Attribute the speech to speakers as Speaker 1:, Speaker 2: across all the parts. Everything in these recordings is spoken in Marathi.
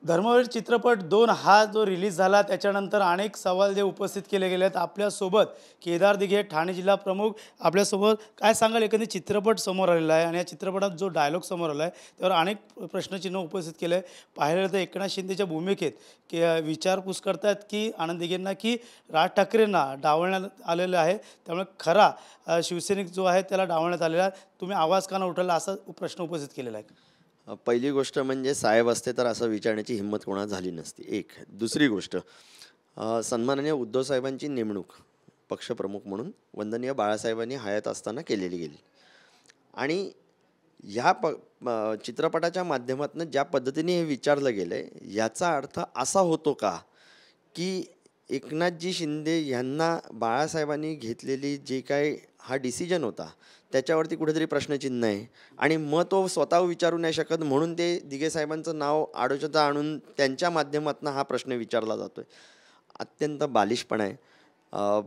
Speaker 1: धर्मवीर चित्रपट 2 हा जो रिलीज झाला त्याच्यानंतर अनेक सवाल जे उपस्थित केले गेले आहेत आपल्यासोबत केदार दिघे ठाणे जिल्हा प्रमुख आपल्यासोबत काय सांगाल एकंदरीत चित्रपट समोर आलेला आहे आणि या चित्रपटात जो डायलॉग समोर आला आहे त्यावर अनेक प्रश्नचिन्ह उपस्थित केले आहे. पाहिलं तर एकनाथ शिंदेच्या भूमिकेत की विचारपूस करतात की आनंद दिघेंना की राज ठाकरेंना डावलण्यात आलेलं आहे, त्यामुळे खरा शिवसैनिक जो आहे त्याला डावलण्यात आलेला आहे. तुम्ही आवाज का न उठवला असा प्रश्न उपस्थित केलेला आहे.
Speaker 2: पहिली गोष्ट म्हणजे साहेब असते तर असं विचारण्याची हिंमत कोणा झाली नसती. एक दुसरी गोष्ट, सन्माननीय उद्धव साहेबांची नेमणूक पक्षप्रमुख म्हणून वंदनीय बाळासाहेबांनी हयात असताना केलेली गेली आणि ह्या चित्रपटाच्या माध्यमातून ज्या पद्धतीने हे विचारलं गेलं आहे याचा अर्थ असा होतो का की एकनाथजी शिंदे यांना बाळासाहेबांनी घेतलेली जे काय हा डिसिजन होता त्याच्यावरती कुठेतरी प्रश्नचिन्ह आहे आणि मग तो स्वतः विचारू नाही शकत म्हणून ते दिघे साहेबांचं नाव आडोशात आणून त्यांच्या माध्यमातून हा प्रश्न विचारला जातो आहे. अत्यंत बालिशपणा आहे.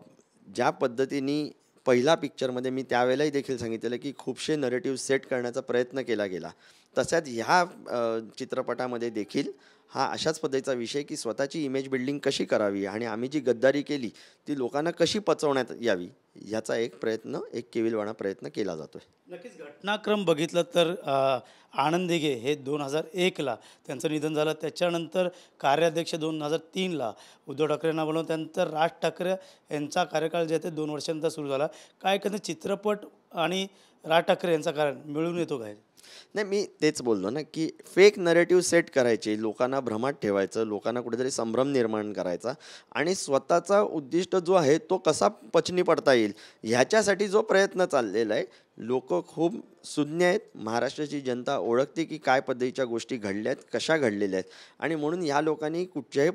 Speaker 2: ज्या पद्धतीने पहिला पिक्चरमध्ये मी त्यावेळेलाही देखील सांगितलेलं की खूपशे नरेटिव्ह सेट करण्याचा प्रयत्न केला गेला, तशाच ह्या चित्रपटामध्ये देखील हा अशाच पद्धतीचा विषय की स्वतःची इमेज बिल्डिंग कशी करावी आणि आम्ही जी गद्दारी केली ती लोकांना कशी पचवण्यात यावी याचा एक प्रयत्न, एक केविलवाणा प्रयत्न केला जातो आहे.
Speaker 1: नक्कीच घटनाक्रम बघितलं तर आनंद दिघे हे 2001ला त्यांचं निधन झालं. त्याच्यानंतर कार्याध्यक्ष 2003ला उद्धव ठाकरेंना बनवलं. त्यानंतर राज ठाकरे यांचा कार्यकाळ जे आहे ते 2 वर्षांचा सुरू झाला. काय कधी चित्रपट आणि राज ठाकरे यांचा कारण मिळून येतो काय?
Speaker 2: नाही, मी तेच बोललो ना की फेक नरेटिव्ह सेट करायचे, लोकांना भ्रमात ठेवायचं, लोकांना कुठेतरी संभ्रम निर्माण करायचा आणि स्वतःचा उद्दिष्ट जो आहे तो कसा पचनी पडता येईल ह्याच्यासाठी जो प्रयत्न चाललेला आहे. लोक खूप सुज्ञ आहेत, महाराष्ट्राची जनता ओळखते की काय पद्धतीच्या गोष्टी घडल्या आहेत, कशा घडलेल्या आहेत आणि म्हणून ह्या लोकांनी कुठच्याही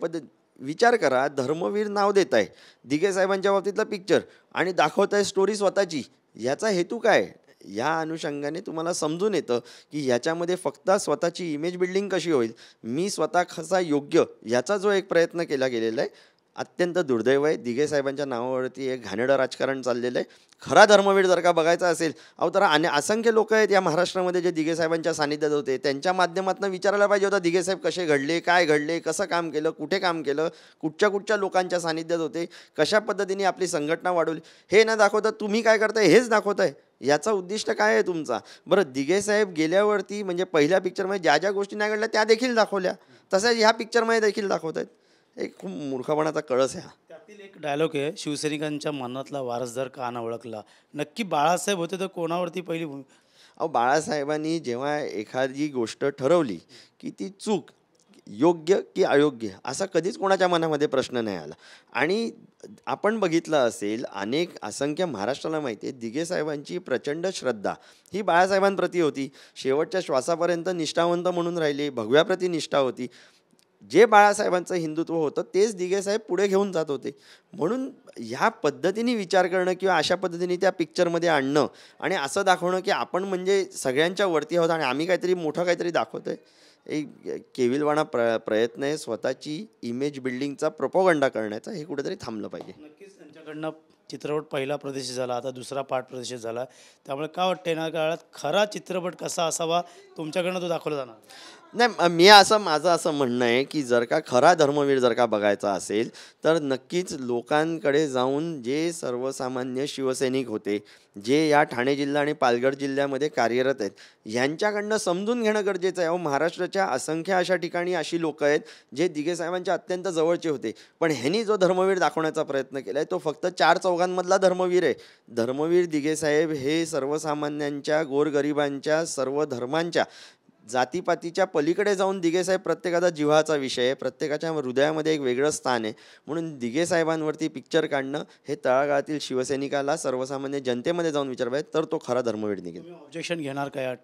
Speaker 2: विचार करा. धर्मवीर नाव देत आहे दिघे साहेबांच्या बाबतीतला पिक्चर आणि दाखवत आहे स्टोरी स्वतःची, याचा हेतू काय? या अनुषंगाने तुम्हाला समजून येतं की ह्याच्यामध्ये फक्त स्वतःची इमेज बिल्डिंग कशी होईल, मी स्वतः कसा योग्य याचा जो एक प्रयत्न केला गेलेला आहे. अत्यंत दुर्दैव आहे. दिघे साहेबांच्या नावावरती एक घाणेरडं राजकारण चाललेलं आहे. खरा धर्मवीर जर का बघायचा असेल तर असंख्य लोक आहेत या महाराष्ट्रामध्ये जे दिघे साहेबांच्या सानिध्यात होते, त्यांच्या माध्यमातून विचारायला पाहिजे होता दिघे साहेब कसे घडले, काय घडले, कसं काम केलं, कुठे काम केलं, कुठच्या लोकांच्या सानिध्यात होते, कशा पद्धतीने आपली संघटना वाढवली. हे न दाखवता तुम्ही काय करताय हेच दाखवताय. याचा उद्दिष्ट काय आहे तुमचा? बरं, दिघे साहेब गेल्यावरती म्हणजे पहिल्या पिक्चरमध्ये ज्या ज्या गोष्टी नाही घडल्या त्या देखील दाखवल्या, तसंच ह्या पिक्चरमध्ये देखील दाखवत आहेत. एक खूप मूर्खपणाचा कळस आहे.
Speaker 1: त्यातील एक डायलॉग आहे, शिवसैनिकांच्या मनातला वारसदार का न ओळखला. नक्की बाळासाहेब होते तर कोणावरती पहिली
Speaker 2: अहो, बाळासाहेबांनी जेव्हा एखादी गोष्ट ठरवली की ती चूक योग्य की अयोग्य असा कधीच कोणाच्या मनामध्ये प्रश्न नाही आला. आणि आपण बघितलं असेल असंख्य महाराष्ट्राला माहिती आहे दिघे साहेबांची प्रचंड श्रद्धा ही बाळासाहेबांप्रती होती. शेवटच्या श्वासापर्यंत निष्ठावंत म्हणून राहिले, भगव्याप्रती निष्ठा होती. जे बाळासाहेबांचं हिंदुत्व होतं तेच दिघे साहेब पुढे घेऊन जात होते. म्हणून ह्या पद्धतीने विचार करणं किंवा अशा पद्धतीने त्या पिक्चरमध्ये आणणं आणि असं दाखवणं की आपण म्हणजे सगळ्यांच्या वरती आहोत आणि आम्ही काहीतरी मोठं काहीतरी दाखवतो आहे, एक केविलवाणा प्रयत्न आहे. स्वतःची इमेज बिल्डिंगचा प्रोपोगंडा करण्याचा हे कुठेतरी थांबलं पाहिजे.
Speaker 1: नक्कीच त्यांच्याकडनं चित्रपट पहिला प्रदर्शित झाला, आता दुसरा पार्ट प्रदर्शित झाला, त्यामुळे काय वाटतं येणाऱ्या काळात खरा चित्रपट कसा असावा तुमच्याकडनं तो दाखवला जाणार?
Speaker 2: नाही, माझं असं म्हणणं आहे की जर का खरा धर्मवीर जर का बघायचा असेल तर नक्कीच लोकांकडे जाऊन जे सर्वसामान्य शिवसैनिक होते, जे या ठाणे जिल्हा आणि पालघर जिल्ह्यामध्ये कार्यरत आहेत, यांच्याकडनं समजून घेणं गरजेचं आहे. महाराष्ट्राच्या असंख्य अशा ठिकाणी अशी लोक आहेत जे दिघे साहेबांच्या अत्यंत जवळचे होते, पण ह्यांनी जो धर्मवीर दाखवण्याचा प्रयत्न केला आहे तो फक्त 4 चौघांमधला धर्मवीर आहे. धर्मवीर दिघे साहेब हे सर्वसामान्यांच्या, गोरगरिबांच्या, सर्व धर्मांच्या, जातीपातीच्या पलीकडे जाऊन दिघे साहेब प्रत्येकाचा जिव्हाळाचा विषय आहे, प्रत्येकाच्या हृदयामध्ये एक वेगळं स्थान आहे. म्हणून दिघे साहेबांवरती पिक्चर काढणं हे तळागाळातील शिवसैनिकाला, सर्वसामान्य जनतेमध्ये जाऊन विचार पाहिजे तर तो खरा धर्मवीर निघेल.
Speaker 1: ऑब्जेक्शन घेणार काय?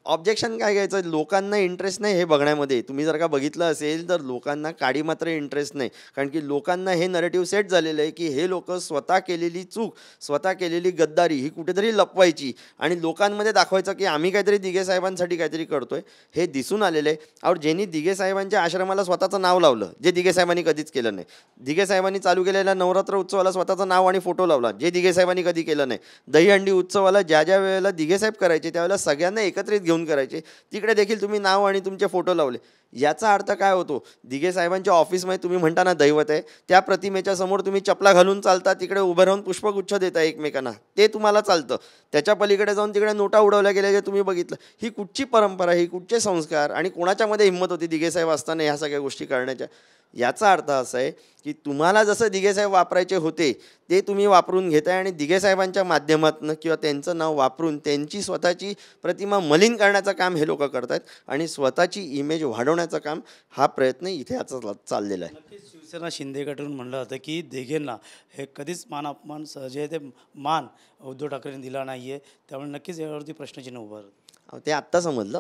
Speaker 2: ऑब्जेक्शन काय घ्यायचं? लोकांना इंटरेस्ट नाही हे बघण्यामध्ये. तुम्ही जर का बघितलं असेल तर लोकांना काडी मात्र इंटरेस्ट नाही, कारण की लोकांना हे नरेटिव्ह सेट झालेलं आहे की हे लोक स्वतः केलेली चूक, स्वतः केलेली गद्दारी ही कुठेतरी लपवायची आणि लोकांमध्ये दाखवायचं की आम्ही काहीतरी दिघे साहेबांसाठी काहीतरी करतोय. हे दिसून आलेलं आहे. और ज्यांनी दिघे साहेबांच्या आश्रमाला स्वतःचं नाव लावलं, जे दिघे साहेबांनी कधीच केलं नाही. दिघे साहेबांनी चालू केलेल्या नवरात्र उत्सवाला स्वतःचं नाव आणि फोटो लावला, जे दिघे साहेबांनी कधी केलं नाही. दहीहंडी उत्सवाला ज्या ज्या वेळेला दिघे साहेब करायचे त्यावेळेला सगळ्यांना एकत्रित घेऊन घेऊन करायचे, तिकडे देखील तुम्ही नाव आणि तुमचे फोटो लावले. याचा अर्थ काय होतो? दिघे साहेबांच्या ऑफिसमध्ये तुम्ही म्हणता ना दैवत आहे, त्या प्रतिमेच्या समोर तुम्ही चपला घालून चालता, तिकडे उभं राहून पुष्पगुच्छ देता एकमेकांना, ते तुम्हाला चालतं. त्याच्या पलीकडे जाऊन तिकडे नोटा उडवल्या गेल्या जे तुम्ही बघितलं. ही कुठची परंपरा, ही कुठचे संस्कार आणि कोणाच्यामध्ये हिंमत होती दिघे साहेब असताना ह्या सगळ्या गोष्टी करण्याच्या? याचा अर्थ असा आहे की तुम्हाला जसं दिघे साहेब वापरायचे होते ते तुम्ही वापरून घेताय आणि दिघे साहेबांच्या माध्यमातून किंवा त्यांचं नाव वापरून त्यांची स्वतःची प्रतिमा मलिन करण्याचं काम हे लोक करतायत आणि स्वतःची इमेज वाढवण्याचं काम हा प्रयत्न इथे आता चाललेला आहे.
Speaker 1: नक्कीच शिवसेना शिंदे गटातून म्हणलं होतं की दिघेंना हे कधीच मान अपमान जे आहे ते मान उद्धव ठाकरेंनी दिला नाही आहे, त्यामुळे नक्कीच यावरती प्रश्नचिन्ह उभं राहतं.
Speaker 2: ते आत्ता समजलं,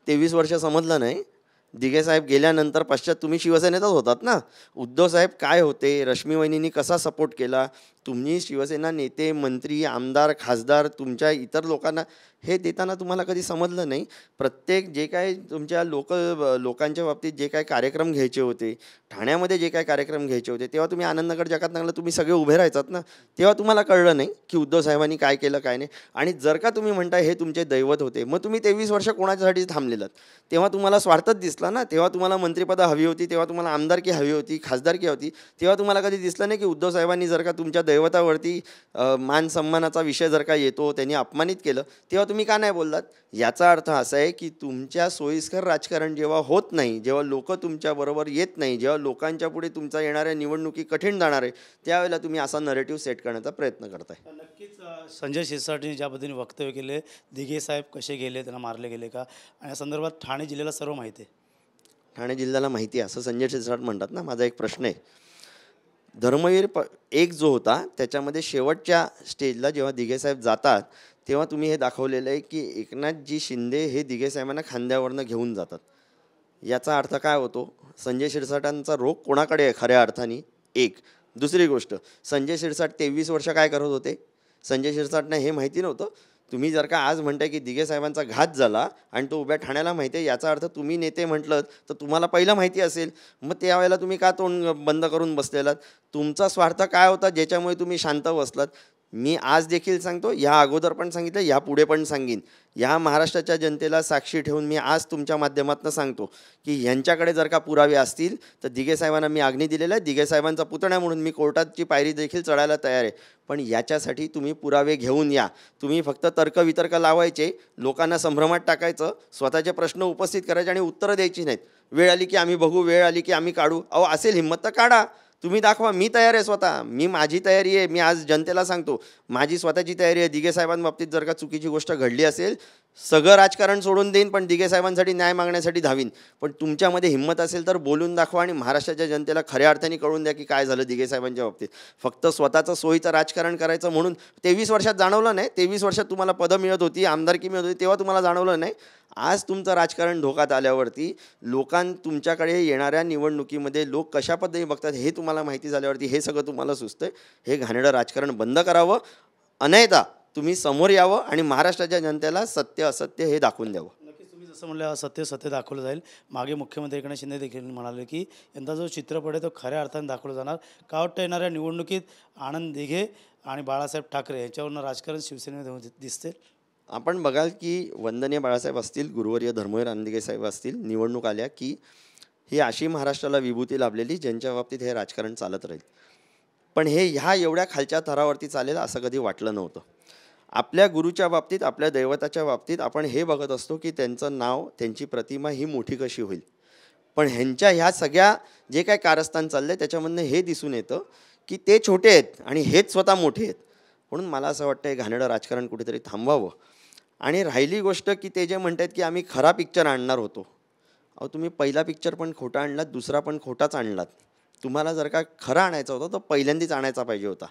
Speaker 2: 23 वर्ष समजलं नाही. दिघे साहेब गेल्यानंतर पश्चात तुम्ही शिवसेनेतच होतात ना. उद्धव साहेब काय होते, रश्मी वहिनींनी कसा सपोर्ट केला, तुम्ही शिवसेना नेते, मंत्री, आमदार, खासदार, तुमच्या इतर लोकांना हे देताना तुम्हाला कधी समजलं नाही. प्रत्येक जे काय तुमच्या लोकांच्या बाबतीत जे काय कार्यक्रम घ्यायचे होते, ठाण्यामध्ये जे काय कार्यक्रम घ्यायचे होते, तेव्हा तुम्ही आनंदनगर जकातनगरला तुम्ही सगळे उभे राहायचात ना. तेव्हा तुम्हाला कळलं नाही की उद्धव साहेबांनी काय केलं काय नाही. आणि जर का तुम्ही म्हणताय हे तुमचे दैवत होते, मग तुम्ही 23 वर्ष कोणाच्यासाठी थांबलेलात? तेव्हा तुम्हाला स्वार्थच दिसला ना. तेव्हा तुम्हाला मंत्रिपदं हवी होती, तेव्हा तुम्हाला आमदारकी हवी होती, खासदारकी होती. तेव्हा तुम्हाला कधी दिसलं नाही की उद्धव साहेबांनी जर का तुमच्या दैवतावरती मान सन्मानाचा विषय जर का येतो, त्यांनी अपमानित केलं, तेव्हा तुम्ही का नाही बोललात? याचा अर्थ असा आहे की तुमच्या सोयीस्कर राजकारण जेव्हा होत नाही, जेव्हा लोक तुमच्याबरोबर येत नाही, जेव्हा लोकांच्या पुढे तुमच्या येणाऱ्या निवडणुकी कठीण जाणार आहे, त्यावेळेला तुम्ही असा नरेटिव्ह सेट करण्याचा प्रयत्न करताय.
Speaker 1: नक्कीच संजय शिरसाटने ज्या पद्धतीने वक्तव्य केले, दिघे साहेब कसे गेले, त्यांना मारले गेले का, आणि या संदर्भात ठाणे जिल्ह्याला सर्व माहिती आहे.
Speaker 2: ठाणे जिल्ह्याला माहिती आहे असं संजय शिरसाट म्हणतात ना. माझा एक प्रश्न आहे, धर्मवीर एक जो होता त्याच्यामध्ये शेवटच्या स्टेजला जेव्हा दिघे साहेब जातात तेव्हा तुम्ही हे दाखवलेलं आहे की एकनाथजी शिंदे हे दिघे साहेबांना खांद्यावरनं घेऊन जातात. याचा अर्थ काय होतो? संजय शिरसाटांचा रोग कोणाकडे आहे खऱ्या अर्थाने? एक. दुसरी गोष्ट, संजय शिरसाट 23 वर्ष काय करत होते? संजय शिरसाटनं हे माहिती नव्हतं? तुम्ही जर का आज म्हणताय की दिघे साहेबांचा घात झाला आणि तो उभ्या ठाण्याला माहिती आहे, याचा अर्थ तुम्ही नेते म्हटलं तर तुम्हाला पहिलं माहिती असेल. मग त्यावेळेला तुम्ही का तोंड बंद करून बसलेलात? तुमचा स्वार्थ काय होता ज्याच्यामुळे तुम्ही शांत बसलात? मी आज देखील सांगतो, ह्या अगोदर पण सांगितलं, यापुढे पण सांगीन. ह्या महाराष्ट्राच्या जनतेला साक्षी ठेवून मी आज तुमच्या माध्यमातून सांगतो की ह्यांच्याकडे जर का पुरावे असतील तर दिघे साहेबांना मी आग्नी दिलेला आहे. दिघे साहेबांचा पुतण्या म्हणून मी कोर्टाची पायरी देखील चढायला तयार आहे. पण याच्यासाठी तुम्ही पुरावे घेऊन या. तुम्ही फक्त तर्कवितर्क लावायचे, लोकांना संभ्रमात टाकायचं, स्वतःचे प्रश्न उपस्थित करायचे आणि उत्तरं द्यायची नाहीत. वेळ आली की आम्ही बघू, वेळ आली की आम्ही काढू. अहो, असेल हिंमत तर काढा, तुम्ही दाखवा. मी तयार आहे स्वतः, माझी तयारी आहे. मी आज जनतेला सांगतो, माझी स्वतःची तयारी आहे. दिघे साहेबांबाबतीत जर का चुकीची गोष्ट घडली असेल, सगळं राजकारण सोडून देईन, पण दिघे साहेबांसाठी न्याय मागण्यासाठी धावीन. पण तुमच्यामध्ये हिंमत असेल तर बोलून दाखवा आणि महाराष्ट्राच्या जनतेला खऱ्या अर्थाने कळून द्या की काय झालं दिघे साहेबांच्या बाबतीत. फक्त स्वतःचं सोयीचं राजकारण करायचं म्हणून 23 वर्षात जाणवलं नाही. 23 वर्षात तुम्हाला पदं मिळत होती, आमदारकी मिळत होती, तेव्हा तुम्हाला जाणवलं नाही. आज तुमचं राजकारण धोक्यात आल्यावरती तुमच्याकडे येणाऱ्या निवडणुकीमध्ये लोक कशा पद्धतीने बघतात हे तुम्हाला माहिती झाल्यावरती हे सगळं तुम्हाला सुचतंय. हे घाणेरडं राजकारण बंद करावं, अन्यथा तुम्ही समोर यावं आणि महाराष्ट्राच्या जनतेला सत्य असत्य हे दाखवून द्यावं.
Speaker 1: नक्कीच तुम्ही जसं म्हणलं सत्य सत्य दाखवलं जाईल. मागे मुख्यमंत्री एकनाथ शिंदे देखील म्हणाले की यंदा जो चित्रपट आहे तो खऱ्या अर्थाने दाखवला जाणार. का वाटतं येणाऱ्या निवडणुकीत आनंद दिघे आणि बाळासाहेब ठाकरे यांच्यावरनं राजकारण शिवसेनेमध्ये दिसते?
Speaker 2: आपण बघाल की वंदनीय बाळासाहेब असतील, गुरुवर्य धर्मवीर आनंदगे साहेब असतील, निवडणूक आल्या की ही अशी महाराष्ट्राला विभूती लाभलेली ज्यांच्या बाबतीत हे राजकारण चालत राहील. पण हे ह्या एवढ्या खालच्या थरावरती चालेल असं कधी वाटलं नव्हतं. आपल्या गुरुच्या बाबतीत, आपल्या दैवताच्या बाबतीत आपण हे बघत असतो की त्यांचं नाव, त्यांची प्रतिमा ही मोठी कशी होईल. पण ह्यांच्या ह्या सगळ्या जे काय कारस्थान चाललंय त्याच्यामधनं हे दिसून येतं की ते छोटे आहेत आणि हेच स्वतः मोठे आहेत. म्हणून मला असं वाटतं हे घाणेरडं राजकारण कुठेतरी थांबवावं. आणि राहिली गोष्ट की ते जे म्हणतात की आम्ही खरा पिक्चर आणणार होतो. अहो, तुम्ही पहिला पिक्चर पण खोटा आणलात, दुसरा पण खोटाच आणलात. तुम्हाला जर का खरं आणायचा होता तर पहिल्यांदाच आणायचा पाहिजे होता.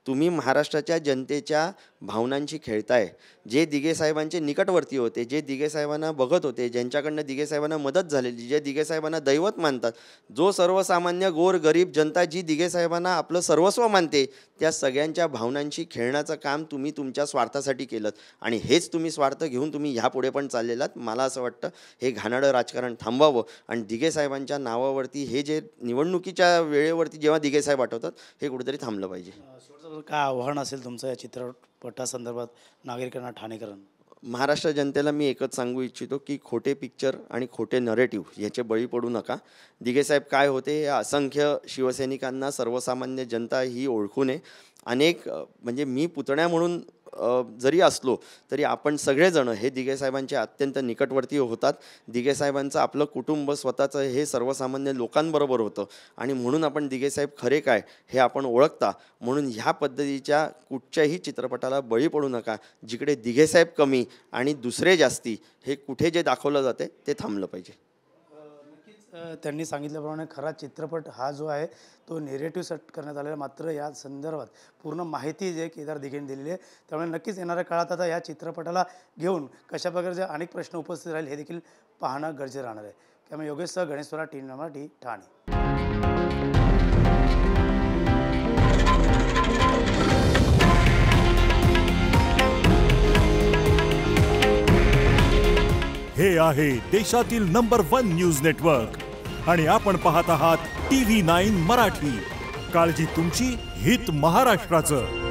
Speaker 2: तुम्ही महाराष्ट्राच्या जनतेच्या भावनांशी खेळताय. जे दिघे साहेबांचे निकटवर्ती होते, जे दिघे साहेबांना बघत होते, ज्यांच्याकडनं दिघे साहेबांना मदत झालेली, जे दिघे साहेबांना दैवत मानतात, जो सर्वसामान्य गोर गरीब जनता जी दिघे साहेबांना आपलं सर्वस्व मानते, त्या सगळ्यांच्या भावनांशी खेळण्याचं काम तुम्ही तुमच्या स्वार्थासाठी केलं आणि हेच तुम्ही स्वार्थ घेऊन तुम्ही ह्यापुढे पण चाललेलात. मला असं वाटतं हे घाणेरडं राजकारण थांबवावं आणि दिघे साहेबांच्या नावावरती हे जे निवडणुकीच्या वेळेवरती जेव्हा दिघे साहेब आठवतात हे कुठेतरी थांबलं पाहिजे.
Speaker 1: शेवटचं काय आव्हान असेल तुमचं या चित्रपटासंदर्भात नागरिकांना, ठाणेकरांना?
Speaker 2: महाराष्ट्र जनतेला मी एकच सांगू इच्छितो की खोटे पिक्चर आणि खोटे नरेटिव्ह याचे बळी पडू नका. दिघेसाहेब काय होते हे असंख्य शिवसैनिकांना, सर्वसामान्य जनता ही ओळखू नये. अनेक म्हणजे मी पुतण्या म्हणून जरी असलो तरी आपण सगळेजण हे दिघेसाहेबांचे अत्यंत निकटवर्ती होतात. दिघेसाहेबांचं आपलं कुटुंब स्वतःचं हे सर्वसामान्य लोकांबरोबर होतं आणि म्हणून आपण दिघेसाहेब खरे काय हे आपण ओळखता. म्हणून ह्या पद्धतीच्या कुठच्याही चित्रपटाला बळी पडू नका. जिकडे दिघेसाहेब कमी आणि दुसरे जास्ती हे कुठे जे दाखवलं जाते ते थांबलं पाहिजे.
Speaker 1: त्यांनी सांगितल्याप्रमाणे खरा चित्रपट हा जो आहे तो नेरेटिव्ह सेट करण्यात आलेला, मात्र या संदर्भात पूर्ण माहिती जे केदार दिघेने दिलेली आहे. त्यामुळे नक्कीच येणाऱ्या काळात आता या चित्रपटाला घेऊन कशा प्रकारचे अनेक प्रश्न उपस्थित राहील हे देखील पाहणं गरजेचं राहणार आहे. त्यामुळे योगेशसह गणेश स्वरा, टीम मराठी, ठाणे.
Speaker 3: हे आहे देशातील नंबर 1 न्यूज नेटवर्क आणि आपण पाहत आहात TV9 मराठी. काळजी तुमची, हित महाराष्ट्राचं.